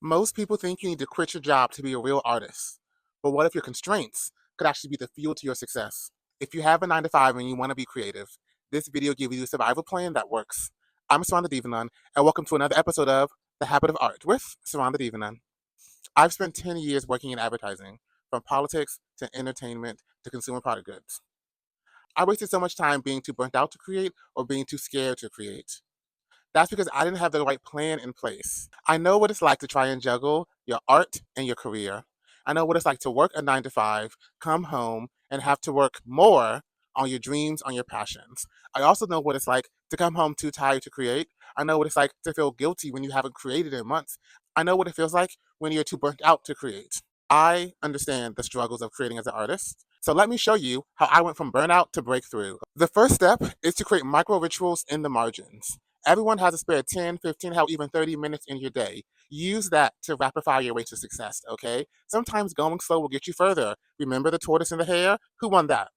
Most people think you need to quit your job to be a real artist. But what if your constraints could actually be the fuel to your success? If you have a 9 to 5 and you want to be creative, this video gives you a survival plan that works. I'm Saranda Devanan, and welcome to another episode of The Habit of Art with Saranda Devanan. I've spent 10 years working in advertising, from politics to entertainment to consumer product goods. I wasted so much time being too burnt out to create or being too scared to create. That's because I didn't have the right plan in place. I know what it's like to try and juggle your art and your career. I know what it's like to work a 9 to 5, come home, and have to work more on your dreams, on your passions. I also know what it's like to come home too tired to create. I know what it's like to feel guilty when you haven't created in months. I know what it feels like when you're too burnt out to create. I understand the struggles of creating as an artist. So let me show you how I went from burnout to breakthrough. The first step is to create micro rituals in the margins. Everyone has a spare 10, 15, how even 30 minutes in your day. Use that to rapid fire your way to success, okay? Sometimes going slow will get you further. Remember the tortoise and the hare? Who won that?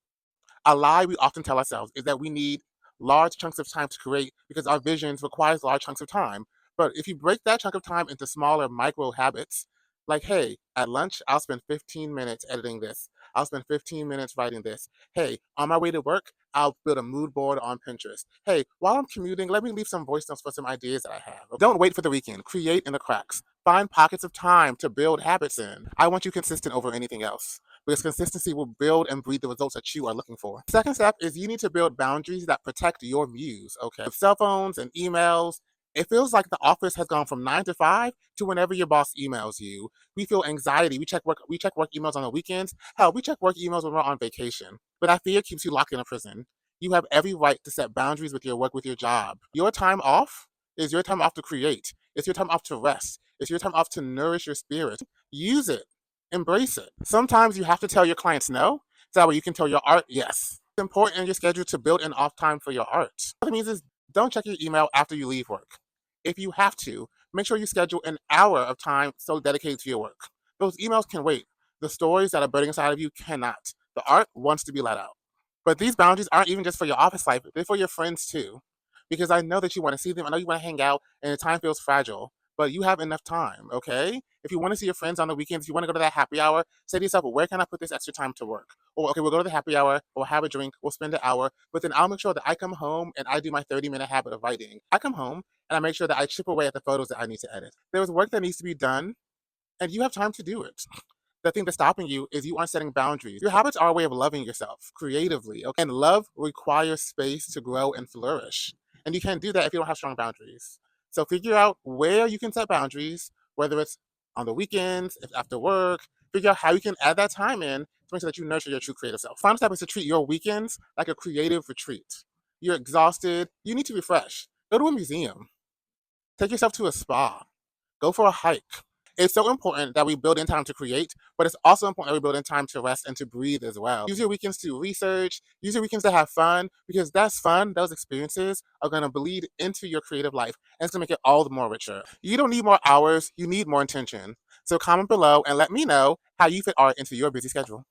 A lie we often tell ourselves is that we need large chunks of time to create because our visions requires large chunks of time. But if you break that chunk of time into smaller micro habits, like, hey, at lunch, I'll spend 15 minutes editing this. I'll spend 15 minutes writing this. Hey, on my way to work, I'll build a mood board on Pinterest. Hey, while I'm commuting, let me leave some voice notes for some ideas that I have. Don't wait for the weekend. Create in the cracks. Find pockets of time to build habits in. I want you consistent over anything else because consistency will build and breed the results that you are looking for. Second step is you need to build boundaries that protect your muse, okay? With cell phones and emails, it feels like the office has gone from 9 to 5 to whenever your boss emails you. We feel anxiety. We check work emails on the weekends. Hell, we check work emails when we're on vacation. But that fear keeps you locked in a prison. You have every right to set boundaries with your work, with your job. Your time off is your time off to create. It's your time off to rest. It's your time off to nourish your spirit. Use it. Embrace it. Sometimes you have to tell your clients no, so that way you can tell your art yes. It's important in your schedule to build an off time for your art. What it means is don't check your email after you leave work. If you have to, make sure you schedule an hour of time so dedicated to your work. Those emails can wait. The stories that are burning inside of you cannot. The art wants to be let out. But these boundaries aren't even just for your office life, they're for your friends too. Because I know that you want to see them, I know you want to hang out, and the time feels fragile, but you have enough time, okay? If you want to see your friends on the weekends, if you want to go to that happy hour, say to yourself, where can I put this extra time to work? Or, okay, we'll go to the happy hour, we'll have a drink, we'll spend an hour, but then I'll make sure that I come home and I do my 30-minute habit of writing. I come home and I make sure that I chip away at the photos that I need to edit. There's work that needs to be done, and you have time to do it. The thing that's stopping you is you aren't setting boundaries. Your habits are a way of loving yourself creatively, okay? And love requires space to grow and flourish. And you can't do that if you don't have strong boundaries. So figure out where you can set boundaries, whether it's on the weekends, if after work, figure out how you can add that time in to make sure that you nurture your true creative self. Final step is to treat your weekends like a creative retreat. You're exhausted, you need to refresh. Go to a museum, take yourself to a spa, go for a hike. It's so important that we build in time to create, but it's also important that we build in time to rest and to breathe as well. Use your weekends to research, use your weekends to have fun, because that's fun, those experiences are going to bleed into your creative life, and it's going to make it all the more richer. You don't need more hours, you need more intention. So comment below and let me know how you fit art into your busy schedule.